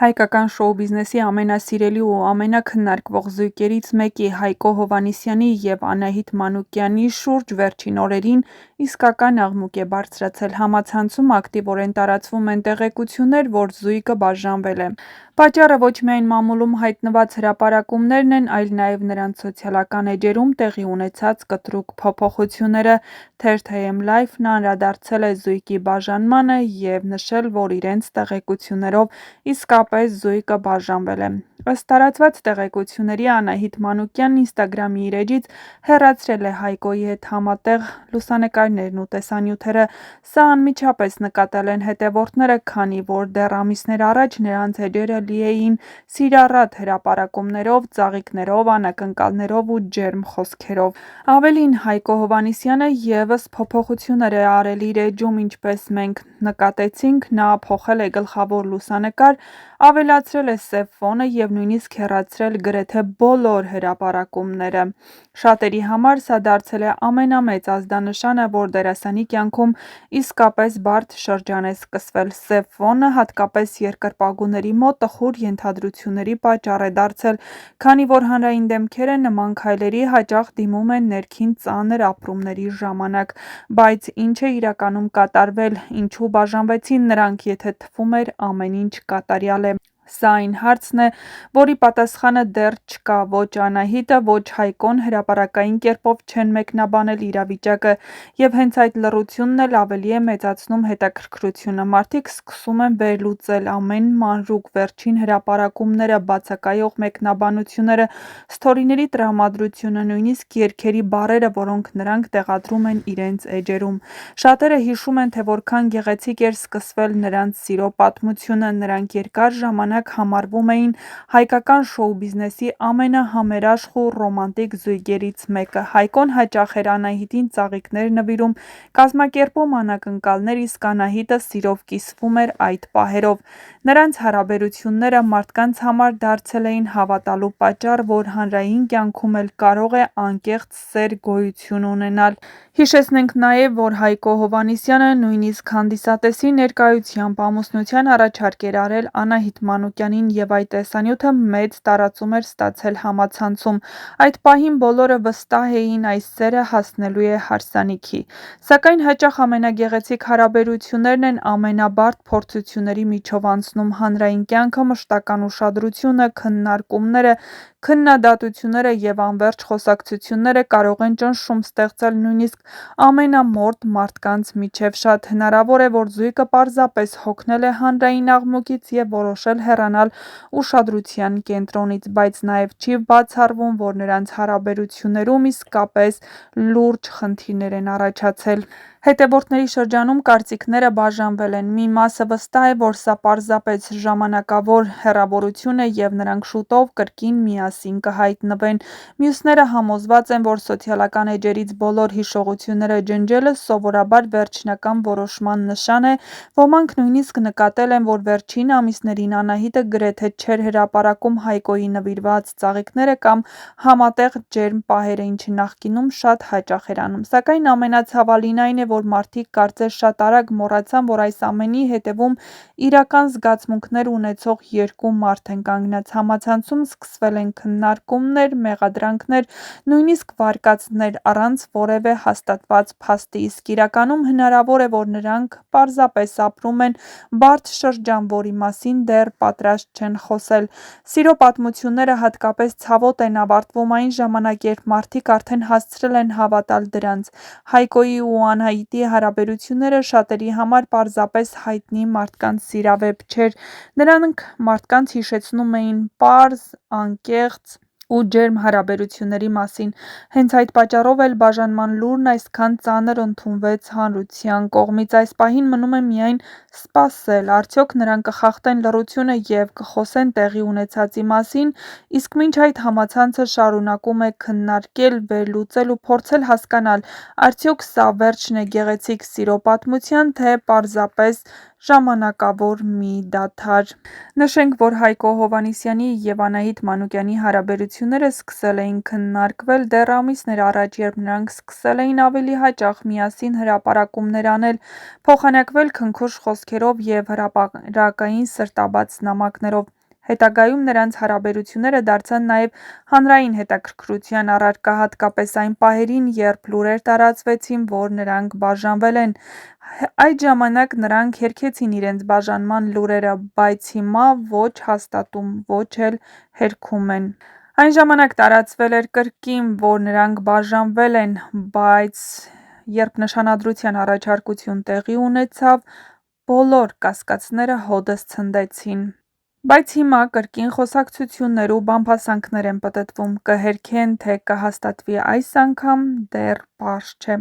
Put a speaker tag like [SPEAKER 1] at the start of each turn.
[SPEAKER 1] Հայկական շոու բիզնեսի ամենասիրելի ու ամենաքննարկվող զույգերից մեկի Հայկո Հովհաննիսյանի և Անահիտ Մանուկյանի շուրջ վերջին օրերին իսկական աղմուկ է բարձրացել։ Համացանցում ակտիվորեն տարածվում են տեղեկություններ, որ զույգը բաժանվել է։ Պատճառը ոչ միայն մամուլում հայտնված հրապարակումներն են, այլ նաև նրանց սոցիալական էջերում տեղի ունեցած կտրուկ փոփոխությունները։ Թերթ.am Live-ն անդրադարձել է զույգի բաժանմանը և նշել, որ իրենց տեղեկություններով իսկապես զույգը բաժանվել է։ Ըստ տարածված տեղեկությունների, Անահիտ Մանուկյանն Instagram-ի իր էջից հեռացրել է Հայկոյի հետ համատեղ լուսանկարներն ու տեսանյութերը։ Սա անմիջապես նկատել են հետևորդները, քանի որ դեռ ամիսներ առաջ նրանց էջերը լի էին սիրառատ հրապարակումներով, ծաղիկներով, անակնկալներով ու ջերմ խոսքերով։ Ավելին, Հայկո Հովհաննիսյանը ևս փոփոխություններ է արել իր էջում, ինչպես մենք նկատեցինք, նա փոխել է գլխավոր լուսանկար, ավելացրել է սև ֆոնը և նույնիսկ հեռացրել գրեթե բոլոր հրապարակումները։ Շատերի համար սա դարձել է ամենամեծ ազդանշանը, որ դերասանի կյանքում իսկապես բարդ շրջան է սկսվել։ Սև ֆոնը, հատկապես երկրպագուների մոտ, տխուր ենթադրությունների պատճառ է դարձել, քանի որ հանրային դեմքերը նման քայլերի հաճախ դիմում են ներքին ծանր ապրումների ժամանակ։ Բայց ինչ է իրականում կատարվել, ինչու բաժանվեցին նրանք, եթե թվում էր ամեն ինչ կատարյալ է։ Սա այն հարցն է, որի պատասխանը դեռ չկա։ Ոչ Անահիտը, ոչ Հայկոն հրապարակային կերպով չեն մեկնաբանել իրավիճակը, և հենց այդ լռությունն էլ ավելի է մեծացնում հետաքրքրությունը։ Մարդիկ սկսում են վերլուծել ամեն մանրուք, վերջին հրապարակումները, բացակայող մեկնաբանությունները, սթորիների տրամադրությունը, նույնիսկ երգերի բառերը, որոնք նրանք տեղադրում են իրենց էջերում։ Շատերը հիշում են, թե որքան գեղեցիկ էր սկսվել նրանց սիրո պատմությունը։ Նրանք երկար ժամանակ համարվում էին հայկական շոու բիզնեսի ամենահամերաշխ ու ռոմանտիկ զույգերից մեկը։ Հայկոն հաճախ էր Անահիտին ծաղիկներ նվիրում, կազմակերպում անակնկալներ, իսկ Անահիտը սիրով կիսվում էր այդ պահերով։ Նրանց հարաբերությունները մարդկանց համար դարձել էին հավատալու պատճառ, որ հանրային կյանքում էլ կարող է անկեղծ սեր գոյություն ունենալ։ Հիշեցնենք նաև, որ Հայկո Հովհաննիսյանը նույնիսկ հանդիսատեսի ներկայությամբ ամուսնության առաջարկ էր արել Անահիտ Մանուկյանին, և այդ տեսանյութը մեծ տարածում էր ստացել համացանցում։ Այդ պահին բոլորը վստահ էին՝ այս սերը հասնելու է հարսանիքի։ Սակայն հաճախ ամենագեղեցիկ հարաբերություններն են ամենաբարդ փորձությունների միջով անցնում։ Հանրային կյանքը, մշտական ուշադրությունը, քննարկումները, քննադատությունները և անվերջ խոսակցությունները կարող են ճնշում ստեղծել նույնիսկ ամենամորտ մարդկանց միջև։ Շատ հնարավոր է, որ զույգը պարզապես հոգնել է հանրային աղմուկից և որոշել հեռանալ ուշադրության կենտրոնից, բայց նաև չի բացառվում, որ նրանց հարաբերություններում իսկապես լուրջ խնդիրներ են առաջացել։ Հետևորդների շրջանում կարծիքները բաժանվել են։ Մի մասը վստահ է, որ սա պարզապես ժամանակավոր հեռավորություն է և նրանք շուտով կրկին միասին կհայտնվեն։ Մյուսները համոզված են, որ սոցիալական էջերից բոլոր հիշողությունները ջնջելը սովորաբար վերջնական որոշման նշան է։ Ոմանք նույնիսկ նկատել են, որ վերջին ամիսներին Անահիտը գրեթե չէր հրապարակում Հայկոյի նվիրված ծաղիկները կամ համատեղ ջերմ պահերը, ինչը նախկինում շատ հաճախ էր անում։ Սակայն ամենացավալին այն է, որ մարդիկ կարծես շատ արագ մոռացան, որ այս ամենի հետևում իրական զգացմունքներ ունեցող երկու մարդ են կանգնած։ Համացանցում սկսվել են քննարկումներ, մեղադրանքներ, նույնիսկ վարկածներ առանց որևէ հաստատված փաստի, իսկ իրականում հնարավոր է, որ նրանք պարզապես ապրում են բարդ շրջան, որի մասին դեռ պատրաստ չեն խոսել։ Սիրո պատմությունները հատկապես ցավոտ են ավարտվում այն ժամանակ, երբ մարդիկ արդեն հասցրել են հավատալ դրանց։ Հայկոյի ու Անահիտի հարաբերությունները շատերի համար պարզապես հայտնի մարդկանց սիրավեպ չէր։ Նրանք մարդկանց հիշեցնում էին պարզ, անկեղծ ու ջերմ հարաբերությունների մասին։ Հենց այդ պատճառով էլ բաժանման լուրն այսքան ծանր ընդունվեց հանրության կողմից։ Այս պահին մնում է միայն սպասել՝ արդյոք նրանք կխախտեն լռությունը և կխոսեն տեղի ունեցածի մասին, իսկ մինչ այդ համացանցը շարունակում է քննարկել, վերլուծել ու փորձել հասկանալ՝ արդյոք սա վերջն է գեղեցիկ սիրո պատմության, թե պարզապես ժամանակավոր մի դադար։ Նշենք, որ Հայկո Հովհաննիսյանի և Անահիտ Մանուկյանի հարաբերությունները սկսել էին քննարկվել դեռ ամիսներ առաջ, երբ նրանք սկսել էին ավելի հաճախ միասին հրապարակումներ անել, փոխանակվել քնքուշ խոսքերով և հրապարակային սրտաբաց նամակներով։ Հետագայում նրանց հարաբերությունները դարձան նաև հանրային հետաքրքրության առարկա, հատկապես այն պահերին, երբ լուրեր տարածվեցին, որ նրանք բաժանվել են։ Այդ ժամանակ նրանք հերքեցին իրենց բաժանման լուրերը, բայց հիմա ոչ հաստատում, ոչ էլ հերքում են։ Այն ժամանակ տարածվել էր կրկին, որ նրանք բաժանվել են, բայց երբ նշանադրության առաջարկություն տեղի ունեցավ, բոլոր կասկածները հօդս ցնդեցին։ Բայց հիմա կրկին խոսակցություններ ու բամբասանքներ են պտտվում, կհերքեն, թե կհաստատվի այս անգամ, դեռ պարզ չէ։